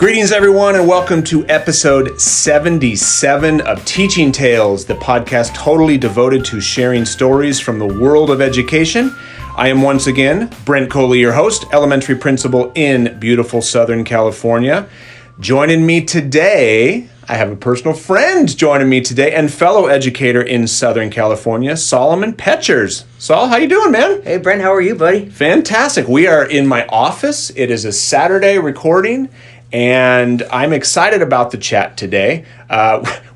Greetings, everyone, and welcome to episode 77 of Teaching Tales, the podcast totally devoted to sharing stories from the world of education. I am once again Brent Coley, your host, elementary principal in beautiful Southern California. Joining me today, I have a personal friend joining me today and fellow educator in Southern California, Solomon Petchers. Sol, how you doing, man? Hey, Brent, how are you, buddy? Fantastic. We are in my office. It is a Saturday recording, and I'm excited about the chat today.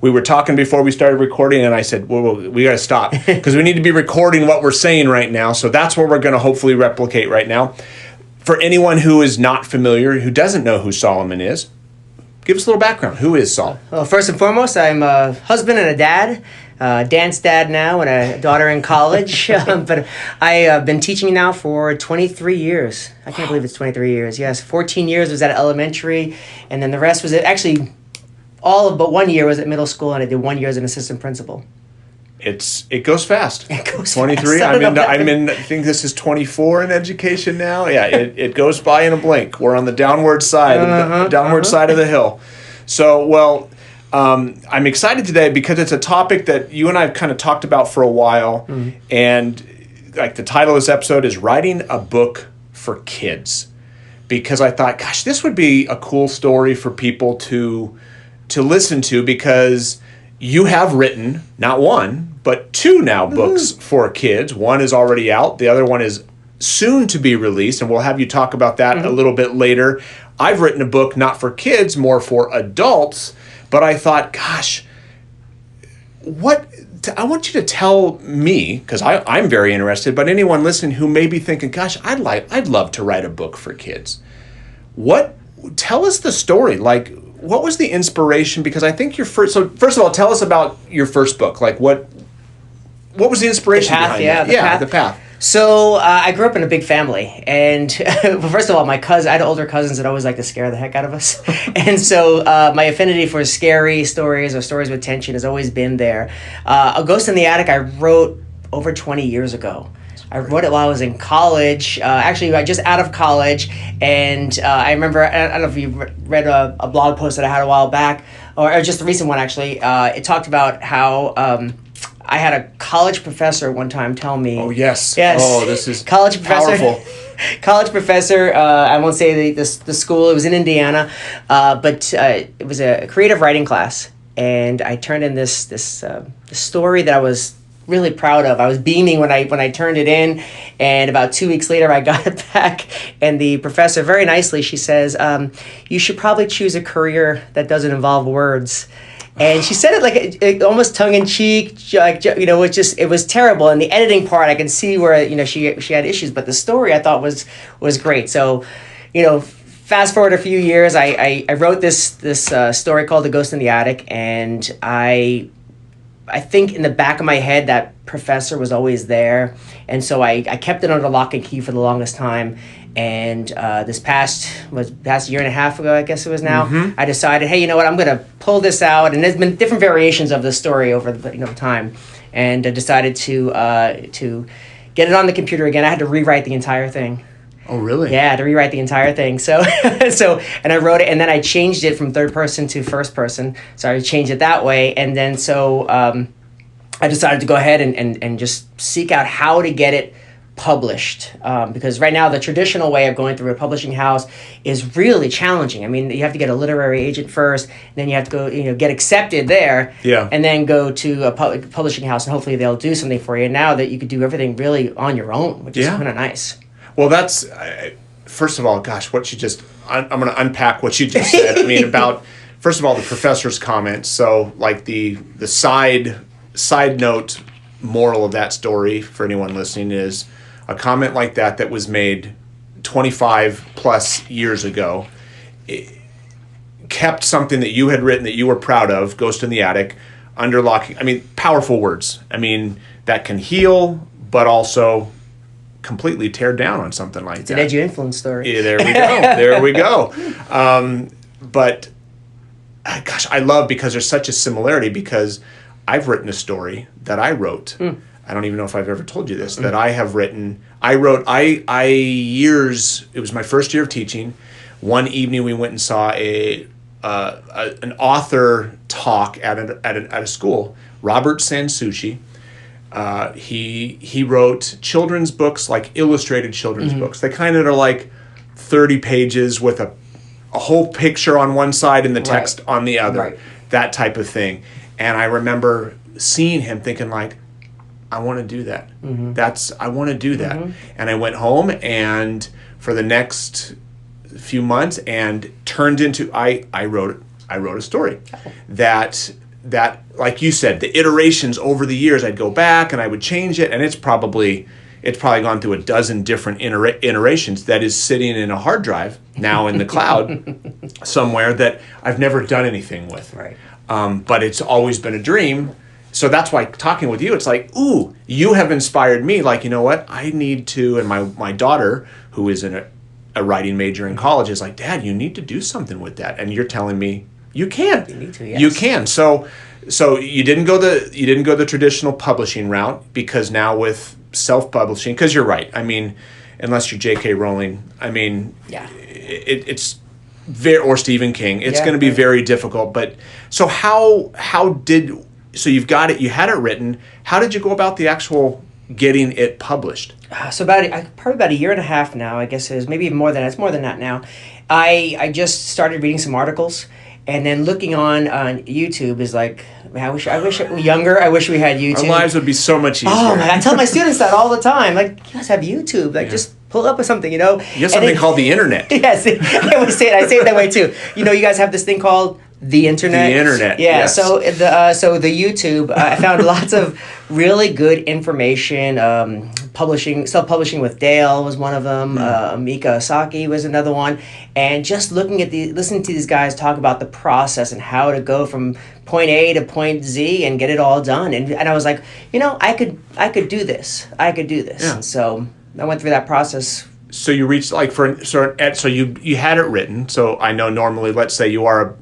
We were talking before we started recording, and I said, well, we got to stop because we need to be recording what we're saying right now. So that's what we're going to hopefully replicate right now. For anyone who is not familiar, who doesn't know who Solomon is, give us a little background. Who is Sol? Well, first and foremost, I'm a husband and a dad, dance dad now, and a daughter in college. But I've been teaching now for 23 years. I can't believe it's 23 years. Yes, 14 years was at elementary, and then the rest was actually all of but 1 year was at middle school, and I did 1 year as an assistant principal. It goes fast. It goes 23. fast. I think this is 24 in education now. Yeah, it goes by in a blink. We're on the downward side, side of the hill. So, well, I'm excited today because it's a topic that you and I have kind of talked about for a while, and like the title of this episode is Writing a Book for Kids, because I thought, gosh, this would be a cool story for people to listen to, because you have written not one, but two now books for kids. One is already out. The other one is soon to be released, and we'll have you talk about that a little bit later. I've written a book not for kids, more for adults, but I thought, gosh, I want you to tell me, because I'm very interested, but anyone listening who may be thinking, gosh, I'd love to write a book for kids. Tell us the story. Like, what was the inspiration? Because I think first of all, tell us about your first book. Like, what was the inspiration behind it? The path. So I grew up in a big family, and first of all, I had older cousins that always like to scare the heck out of us, and so my affinity for scary stories or stories with tension has always been there. A Ghost in the Attic I wrote over 20 years ago. I wrote it while I was in college. Actually, I just out of college, and I remember, I don't know if you read a blog post that I had a while back, or just a recent one actually. It talked about how I had a college professor one time tell me. Oh, yes. Oh, this is college professor, powerful. College professor, I won't say the school, it was in Indiana, but it was a creative writing class, and I turned in this story that I was really proud of. I was beaming when I turned it in, and about 2 weeks later I got it back, and the professor, very nicely, she says, you should probably choose a career that doesn't involve words. And she said it like almost tongue-in-cheek, it was terrible. And the editing part, I can see where, she had issues, but the story I thought was great. So, fast forward a few years, I wrote this story called The Ghost in the Attic, and I think in the back of my head that professor was always there, and so I kept it under lock and key for the longest time. And this past year and a half ago, I guess it was now, I decided, hey, you know what, I'm going to pull this out. And there's been different variations of the story over the time. And I decided to get it on the computer again. I had to rewrite the entire thing. Oh, really? Yeah, I had to rewrite the entire thing. So, and I wrote it, and then I changed it from third person to first person. So I changed it that way. And then I decided to go ahead and just seek out how to get it published, because right now the traditional way of going through a publishing house is really challenging. I mean, you have to get a literary agent first, then you have to go, get accepted there, and then go to a publishing house, and hopefully they'll do something for you. Now that you could do everything really on your own, which is kind of nice. Well, that's first of all, gosh, I'm going to unpack what you just said. I mean, about first of all the professor's comments. So, like the side note moral of that story for anyone listening is, a comment like that was made 25 plus years ago, kept something that you had written that you were proud of, Ghost in the Attic, under lock. I mean, powerful words. I mean, that can heal, but also completely tear down on something like that. It's an edgy influence story. Yeah, there we go. But gosh, I love, because there's such a similarity, because I've written a story that I wrote. I don't even know if I've ever told you this, that I have written. It was my first year of teaching. One evening we went and saw an author talk at a school. Robert Sansucci. He wrote children's books, like illustrated children's books. They kind of are like 30 pages with a whole picture on one side and the text on the other, that type of thing. And I remember seeing him thinking like, I want to do that. I want to do that. And I went home and for the next few months and turned into, I wrote a story that like you said, the iterations over the years, I'd go back and I would change it, and it's probably gone through a dozen different iterations that is sitting in a hard drive now in the cloud somewhere that I've never done anything with. Right. But it's always been a dream. So that's why talking with you, it's like, ooh, you have inspired me. Like, you know what? I need to, and my daughter, who is in a writing major in college, is like, Dad, you need to do something with that. And you're telling me you can. You need to, yes. You can. So you didn't go the traditional publishing route, because now with self-publishing, because you're right. I mean, unless you're J.K. Rowling, I mean, it's very, or Stephen King, it's going to be very difficult. But so so you've got it, you had it written. How did you go about the actual getting it published? So probably about a year and a half now, I guess it is, maybe even more than that. It's more than that now. I just started reading some articles, and then looking on YouTube is like, man, I wish it were younger. I wish we had YouTube. Our lives would be so much easier. Oh man, I tell my students that all the time. Like, you guys have YouTube. Like, just pull up with something, you know. You have something called the internet. Yes, I always say it. I say it that way too. You know, you guys have this thing called the internet. The internet. Yeah. Yes. So the YouTube, I found lots of really good information. Self-publishing with Dale was one of them. Mika Osaki was another one. And just listening to these guys talk about the process and how to go from point A to point Z and get it all done. And I was like, you know, I could do this. Yeah. And so I went through that process. So you reached so you had it written. So I know normally, let's say you are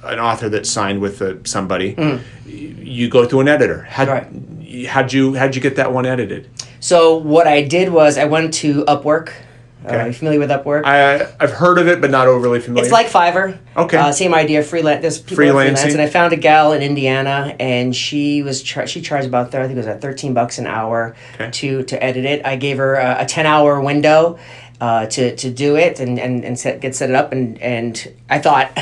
an author that's signed with somebody, you go through an editor. How'd you get that one edited? So what I did was I went to Upwork. Okay. Are you familiar with Upwork? I've heard of it, but not overly familiar. It's like Fiverr. Okay. Same idea. There's people freelance, and I found a gal in Indiana, and she charged about I think it was at $13 an hour to edit it. I gave her a 10-hour window to do it and get set it up, and I thought,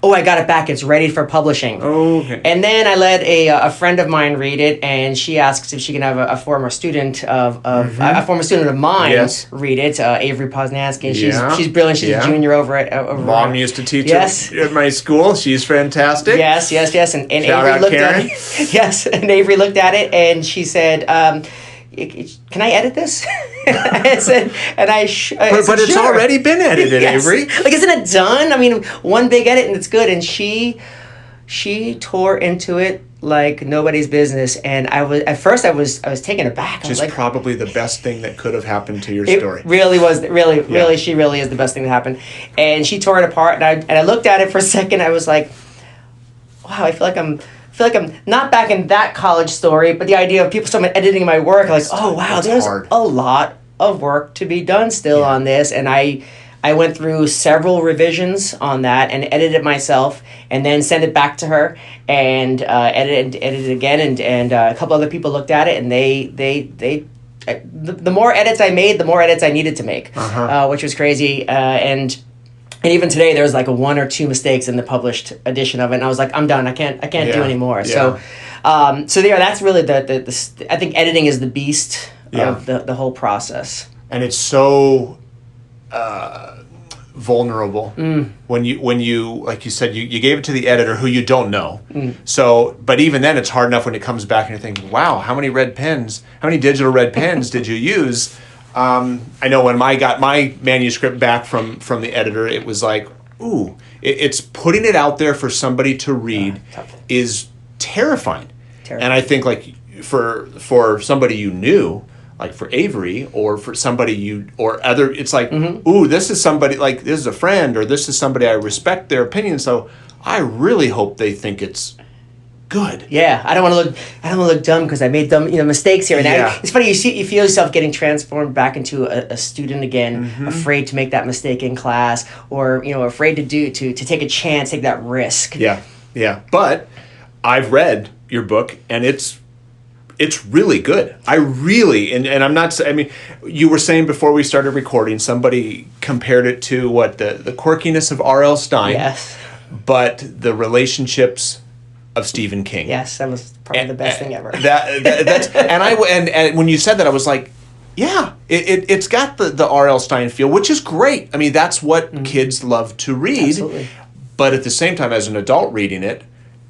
oh, I got it back. It's ready for publishing. Oh, okay. And then I let a friend of mine read it, and she asked if she can have a former student of mine read it, Avery Poznansky. And she's brilliant. She's a junior over at Mom used to teach at my school. She's fantastic. Yes. And Shout Avery out looked Karen. at it. Yes, and Avery looked at it, and she said, can I edit this? I said, but it's already been edited, yes. Avery. Like, isn't it done? I mean, one big edit and it's good. And she tore into it like nobody's business. And at first I was taken aback. Which is probably the best thing that could have happened to your it story. Really was. Really, she really is the best thing that happened. And she tore it apart. And I looked at it for a second. I was like, wow, I feel like I'm not back in that college story, but the idea of people starting editing my work, like, oh wow, there's a lot of work to be done still on this. And I went through several revisions on that and edited it myself, and then sent it back to her and edited it again. And a couple other people looked at it, and the more edits I made, the more edits I needed to make, which was crazy. And even today, there was like one or two mistakes in the published edition of it, and I was like, I'm done. I can't do anymore. Yeah. So that's really the I think editing is the beast of the whole process. And it's so vulnerable when you like you said, you gave it to the editor who you don't know. So, but even then, it's hard enough when it comes back and you're thinking, wow, how many digital red pens did you use? I know when I got my manuscript back from the editor, it was like, ooh, it's putting it out there for somebody to read is terrifying. And I think like for somebody you knew, like for Avery or for somebody or other, it's like, ooh, this is somebody, like this is a friend or this is somebody I respect their opinion. So I really hope they think it's good. Yeah, I don't want to look dumb because I made dumb mistakes here and there. Yeah. It's funny, you feel yourself getting transformed back into a student again, afraid to make that mistake in class, or afraid to take a chance, take that risk. Yeah. But I've read your book, and it's really good. I really, and I'm not, I mean, you were saying before we started recording, somebody compared it to the quirkiness of R.L. Stein. Yes. But the relationships of Stephen King. Yes, that was probably the best thing ever. That's and when you said that, I was like, yeah, it's got the R.L. Stein feel, which is great. I mean, that's what kids love to read. Absolutely. But at the same time, as an adult reading it,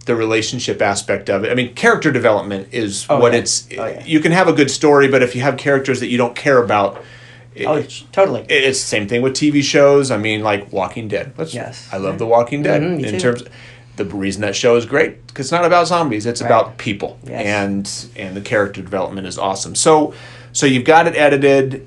the relationship aspect of it. I mean, character development is it's. You can have a good story, but if you have characters that you don't care about. Totally. It's the same thing with TV shows. I mean, like Walking Dead. Yes. I love The Walking Dead. Me too. The reason that show is great because it's not about zombies. It's about people, yes. and the character development is awesome. So you've got it edited.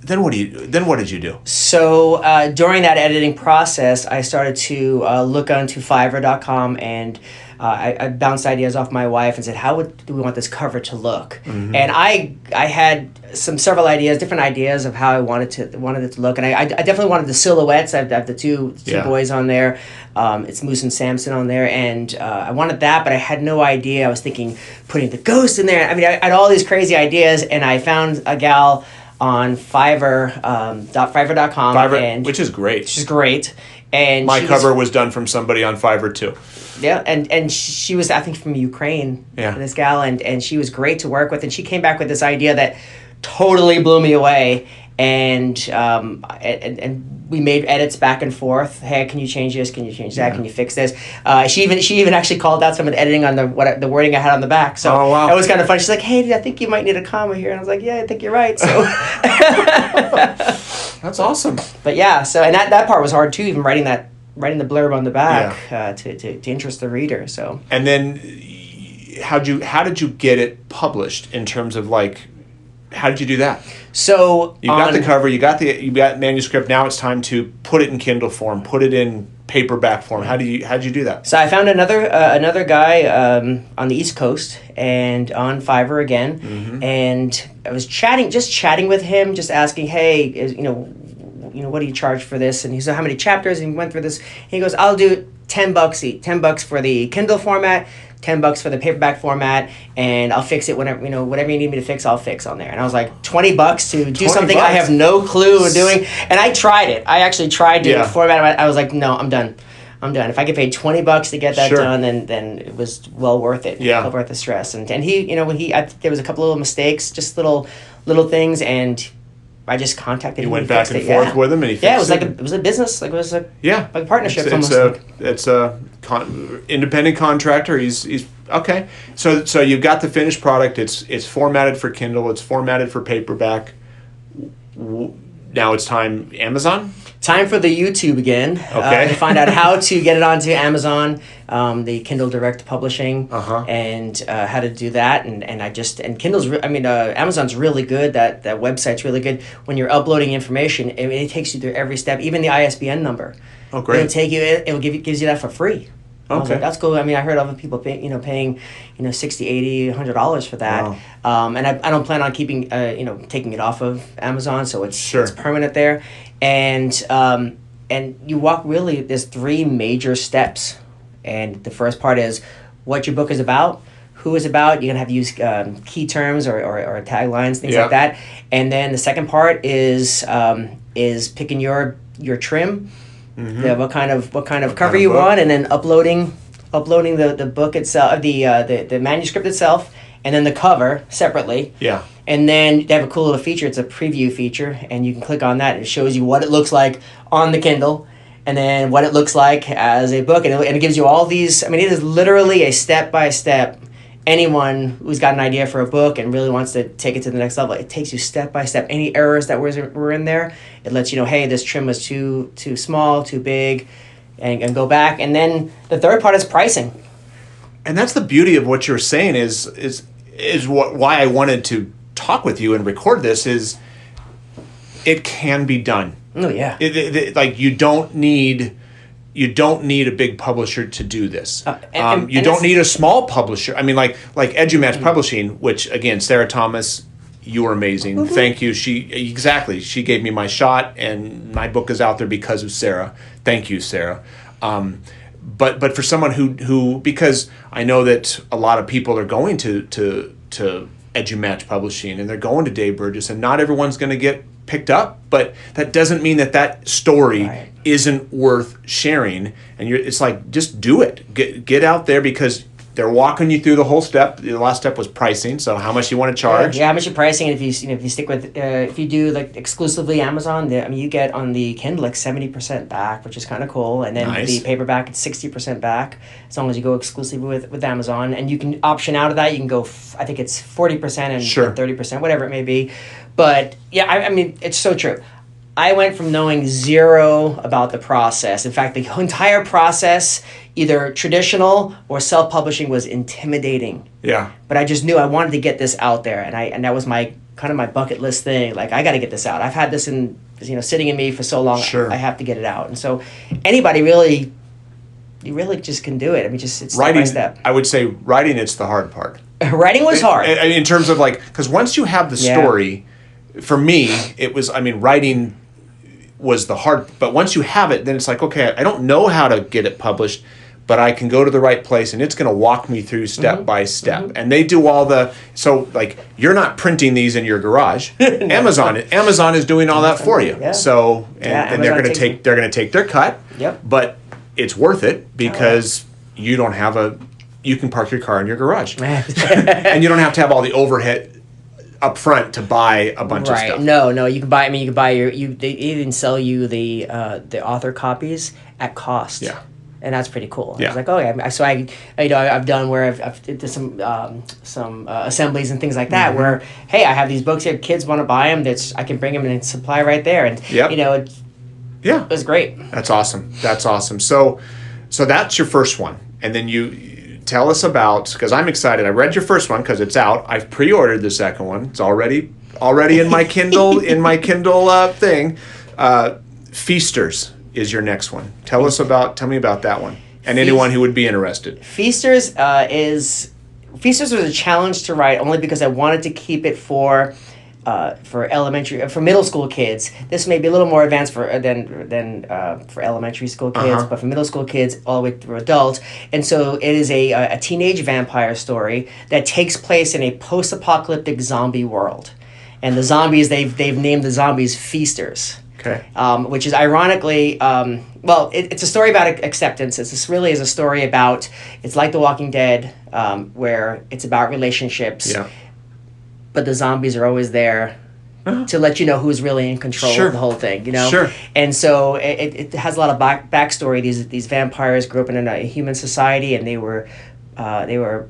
Then what did you do? So during that editing process, I started to look onto Fiverr.com, and I bounced ideas off my wife and said, how do we want this cover to look? And I had several ideas, different ideas of how I wanted it to look, and I definitely wanted the silhouettes. I have the two boys on there. It's Moose and Samson on there, and I wanted that, but I had no idea. I was thinking putting the ghost in there. I mean, I had all these crazy ideas, and I found a gal on Fiverr.com, which is great. She's great. And my cover was done from somebody on Fiverr too. Yeah, and she was, I think, from Ukraine. Yeah. This gal, and she was great to work with, and she came back with this idea that totally blew me away. And we made edits back and forth. Hey, can you change this? Can you change that? Can you fix this? She even actually called out some of the editing on the wording I had on the back. So it was kind of fun. She's like, "Hey, I think you might need a comma here." And I was like, "Yeah, I think you're right." So that's awesome. But yeah, so and that part was hard too. Even writing the blurb on the back to interest the reader. So and then how did you get it published in terms of like? How did you do that? So you got the cover, you got manuscript. Now it's time to put it in Kindle form, put it in paperback form. How did you do that? So I found another guy on the East Coast and on Fiverr again, and I was chatting with him, just asking, hey, what do you charge for this? And he said, how many chapters? And he went through this. And he goes, I'll do $10 each, $10 for the Kindle format, $10 for the paperback format, and I'll fix it whatever you need me to fix, I'll fix on there. And I was like, $20 to do something I have no clue of doing. And I tried it. I actually tried to format it. I was like, no, I'm done. If I get paid $20 to get that done, then it was well worth it. Yeah. Well worth the stress. And he, there was a couple little mistakes, just little things, and I just contacted him. You went back and forth with him, and he fixed it. Yeah, it was a business, like a partnership. It's a independent contractor. He's okay. So you've got the finished product. It's formatted for Kindle. It's formatted for paperback. Now it's time Amazon. Time for the YouTube again. Okay. To find out how to get it onto Amazon, the Kindle Direct Publishing, and how to do that. And Kindle's. Amazon's really good. That website's really good. When you're uploading information, it takes you through every step, even the ISBN number. Oh, great! Gives you that for free. I was like, that's cool. I mean, I heard other people paying $60, $80, $100 for that. Wow. And I don't plan on keeping taking it off of Amazon, so it's permanent there. And you walk really. There's 3 major steps, and the first part is what your book is about, who is about. You're gonna have to use key terms or taglines, things like that. And then the second part is picking your trim. What kind of cover you want, and then uploading the book itself, the manuscript itself, and then the cover separately. Yeah. And then they have a cool little feature. It's a preview feature, and you can click on that. And it shows you what it looks like on the Kindle, and then what it looks like as a book, and it gives you all these. I mean, it is literally a step-by-step. Anyone who's got an idea for a book and really wants to take it to the next level, it takes you step by step. Any errors that were in there, it lets you know, hey, this trim was too small, too big, and go back. And then the third part is pricing. And that's the beauty of what you're saying is why I wanted to talk with you and record this is it can be done. Oh yeah. Like you don't need you don't need a big publisher to do this. You and don't need a small publisher. I mean, like EduMatch Publishing, which again, Sarah Thomas, you are amazing. Thank you. She gave me my shot, and my book is out there because of Sarah. Thank you, Sarah. But for someone who because I know that a lot of people are going to EduMatch Publishing, and they're going to Dave Burgess, and not everyone's going to get picked up, but that doesn't mean that story isn't worth sharing. And it's like, just do it. Get out there, because they're walking you through the whole step. The last step was pricing, so how much you want to charge. Yeah, how much you're pricing, and if you stick with if you do like exclusively Amazon, you get on the Kindle like 70% back, which is kind of cool, and then the paperback it's 60% back as long as you go exclusively with Amazon, and you can option out of that. You can go I think it's 40% and 30%, whatever it may be. But yeah, I mean, it's so true. I went from knowing zero about the process. In fact, the entire process, either traditional or self-publishing, was intimidating. Yeah. But I just knew I wanted to get this out there, and that was my kind of my bucket list thing. Like, I got to get this out. I've had this sitting in me for so long. Sure. I have to get it out. And so, anybody really, you really just can do it. I mean, just it's writing, step by step. I would say writing, it's the hard part. Writing was hard. In terms of because once you have the story, for me, it was. I mean, writing was the hard, but once you have it, then it's like, okay, I don't know how to get it published, but I can go to the right place, and it's going to walk me through step by step. And they do all so you're not printing these in your garage. Amazon is doing all that for you. Yeah. So and they're going to take their cut. Yep. But it's worth it, because you don't have you can park your car in your garage, and you don't have to have all the overhead up front to buy a bunch of stuff. No, you can buy. I mean, you can buy they even sell you the author copies at cost. Yeah, and that's pretty cool. Yeah. I was like, oh yeah. So I've done where I've did some assemblies and things like that. Where hey, I have these books here. Kids want to buy them. I can bring them in supply right there, and it was great. That's awesome. So that's your first one, and then you. Tell us about, because I'm excited. I read your first one because it's out. I've pre-ordered the second one. It's already in my Kindle thing. Feasters is your next one. Tell me about that one, and anyone who would be interested. Feasters was a challenge to write, only because I wanted to keep it for middle school kids. This may be a little more advanced for elementary school kids, but for middle school kids all the way through adults. And so it is a teenage vampire story that takes place in a post-apocalyptic zombie world. And the zombies, they've named the zombies Feasters. Okay. Which is ironically, it's a story about acceptance. This really is a story about, it's like The Walking Dead, where it's about relationships. Yeah. But the zombies are always there to let you know who's really in control of the whole thing, Sure. And so it has a lot of backstory. These vampires grew up in a human society, and they were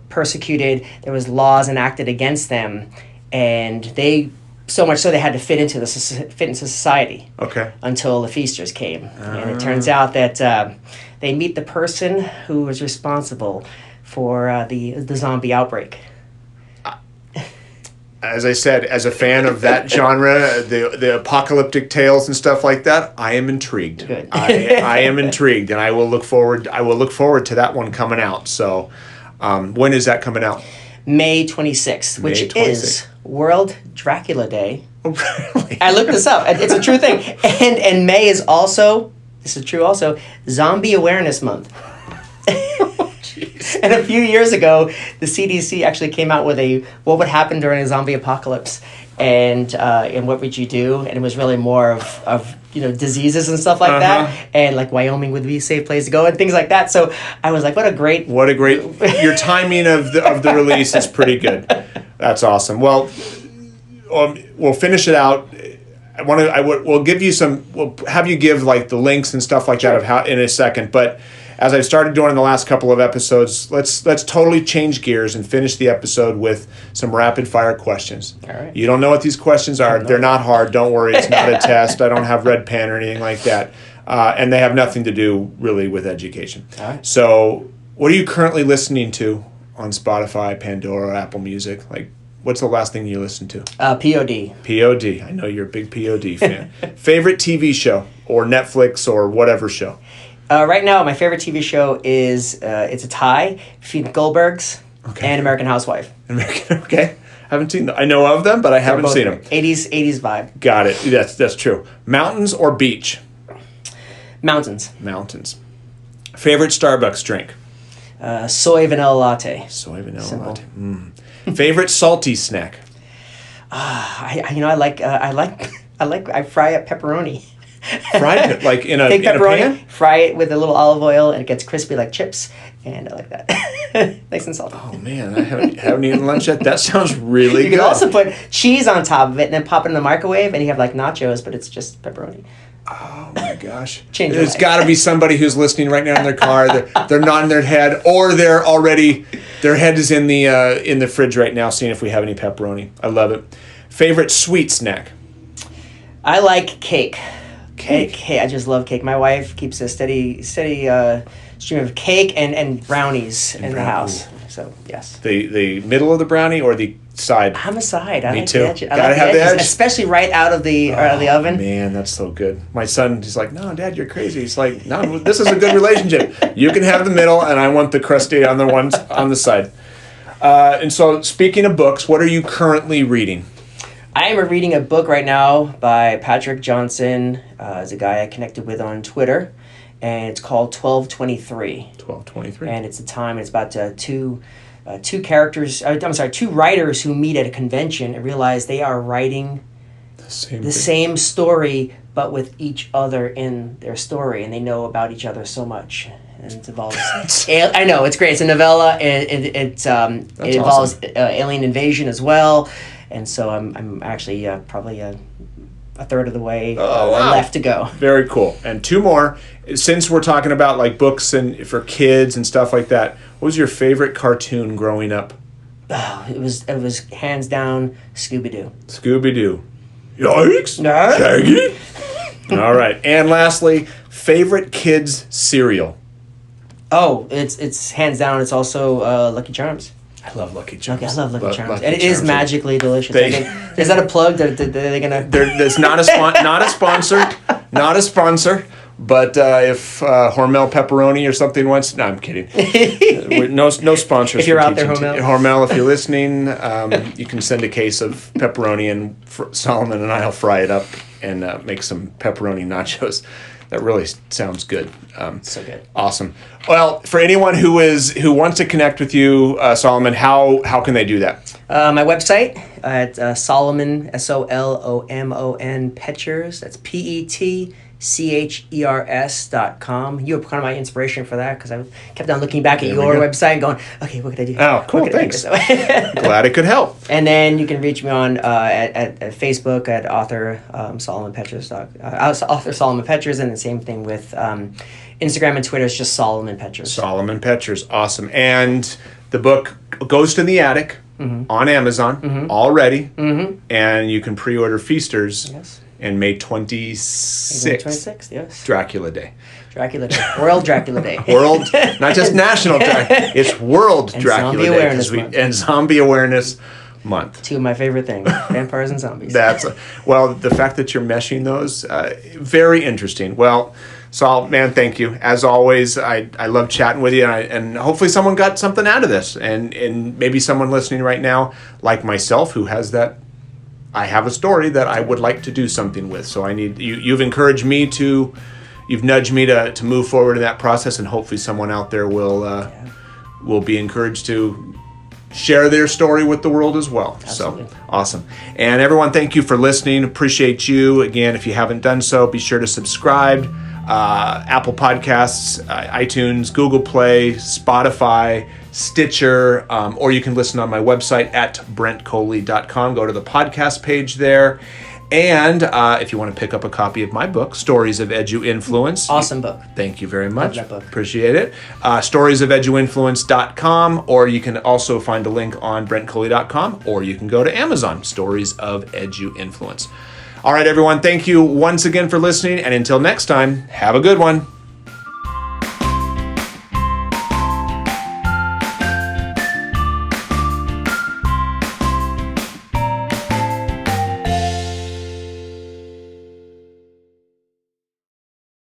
persecuted. There was laws enacted against them, and so much so they had to fit into society. Okay. Until the Feasters came, and it turns out that they meet the person who was responsible for the zombie outbreak. As I said, as a fan of that genre, the apocalyptic tales and stuff like that, I am intrigued. Good. I am intrigued, and I will look forward to that one coming out. So, when is that coming out? May 26th, which is World Dracula Day. Oh, really? I looked this up. It's a true thing. And May is also, this is true also, Zombie Awareness Month. And a few years ago, the CDC actually came out with what would happen during a zombie apocalypse, and what would you do? And it was really more of diseases and stuff like that, and like Wyoming would be a safe place to go and things like that. So I was like, what a great your timing of the release is pretty good. That's awesome. Well, we'll finish it out. We'll have you give like the links and stuff like that of how in a second, but. As I've started doing in the last couple of episodes, let's totally change gears and finish the episode with some rapid fire questions. All right. You don't know what these questions are. They're not hard. Don't worry. It's not a test. I don't have red pen or anything like that. And they have nothing to do really with education. All right. So what are you currently listening to on Spotify, Pandora, Apple Music? Like, what's the last thing you listened to? POD. POD. I know you're a big POD fan. Favorite TV show or Netflix or whatever show? Right now, my favorite TV show is it's a tie between Goldbergs and American Housewife. Okay. Haven't seen them. I know of them, but I haven't seen them. 80s vibe. Got it. That's true. Mountains or beach? Mountains. Favorite Starbucks drink? Soy vanilla latte. Soy vanilla latte. Favorite salty snack? I fry up pepperoni. Fried it like in a pepperoni, pan? fry it with a little olive oil, and it gets crispy like chips, and I like that. Nice and salty. Oh man, I haven't eaten lunch yet. That sounds really good. You can also put cheese on top of it and then pop it in the microwave, and you have like nachos, but it's just pepperoni. Oh my gosh. There's got to be somebody who's listening right now in their car. They're nodding their head, or their head is in the fridge right now, seeing if we have any pepperoni. I love it. Favorite sweet snack? I like cake. Cake. I just love cake. My wife keeps a steady stream of cake and brownies in the house. So yes. The middle of the brownie or the side? I'm a side. I Me like too. the edges. Gotta have the edge, especially right out of the oven. Man, that's so good. My son, he's like, "No, Dad, you're crazy." He's like, "No, this is a good relationship. You can have the middle, and I want the crusty on the ones on the side." And so, speaking of books, what are you currently reading? I am reading a book right now by Patrick Johnson. It's a guy I connected with on Twitter, and it's called 1223. 1223. And it's about two writers who meet at a convention and realize they are writing the same story, but with each other in their story, and they know about each other so much. And it involves. I know, it's great. It's a novella, and it involves awesome. Alien invasion as well. And so I'm actually probably a third of the way left to go. Very cool. And two more. Since we're talking about like books and for kids and stuff like that, what was your favorite cartoon growing up? Oh, it was hands down Scooby-Doo. Scooby-Doo. Yikes. Shaggy. All right. And lastly, favorite kids cereal. Oh, it's hands down. It's also Lucky Charms. I love Lucky Charms. I love Lucky Charms. And it is magically delicious. Is that a plug? Are they going to... There's not a sponsor. Not a sponsor. But if Hormel Pepperoni or something wants... No, I'm kidding. No sponsors. If you're out there, Hormel. Hormel, if you're listening, you can send a case of pepperoni, and Solomon and I will fry it up and make some pepperoni nachos. That really sounds good. So good. Awesome. Well, for anyone who wants to connect with you, Solomon, how can they do that? My website at Solomon, SOLOMON Petchers. That's PETCHERS.com. You were kind of my inspiration for that because I kept on looking back at your website and going, okay, what could I do? Oh, cool. Thanks. Glad it could help. And then you can reach me on at Facebook at author Solomon Petchers. Author Solomon Petchers, and the same thing with Instagram and Twitter. It's just Solomon Petchers. Solomon Petchers. Awesome. And the book Ghost in the Attic on Amazon already. And you can pre-order Feasters. Yes. And May 26th. May 26th, yes. Dracula Day. World Dracula Day. World, not just National Dracula. It's World and Dracula Zombie Day. Awareness Month. And Zombie Awareness Month. Two of my favorite things, vampires and zombies. Well, the fact that you're meshing those, very interesting. Well, Saul, man, thank you. As always, I love chatting with you, and hopefully someone got something out of this. And maybe someone listening right now, like myself, who has that, I have a story that I would like to do something with. So I need you've encouraged me to, you've nudged me to move forward in that process, and hopefully someone out there will be encouraged to share their story with the world as well. Absolutely. So awesome. And everyone, thank you for listening. Appreciate you. Again, if you haven't done so, be sure to subscribe. Apple Podcasts, iTunes, Google Play, Spotify, Stitcher, or you can listen on my website at brentcoley.com. Go to the podcast page there. And if you want to pick up a copy of my book, Stories of Edu Influence. Awesome book. Thank you very much. Love that book. Appreciate it. Storiesofeduinfluence.com, or you can also find a link on brentcoley.com, or you can go to Amazon, Stories of Edu Influence. All right, everyone, thank you once again for listening, and until next time, have a good one.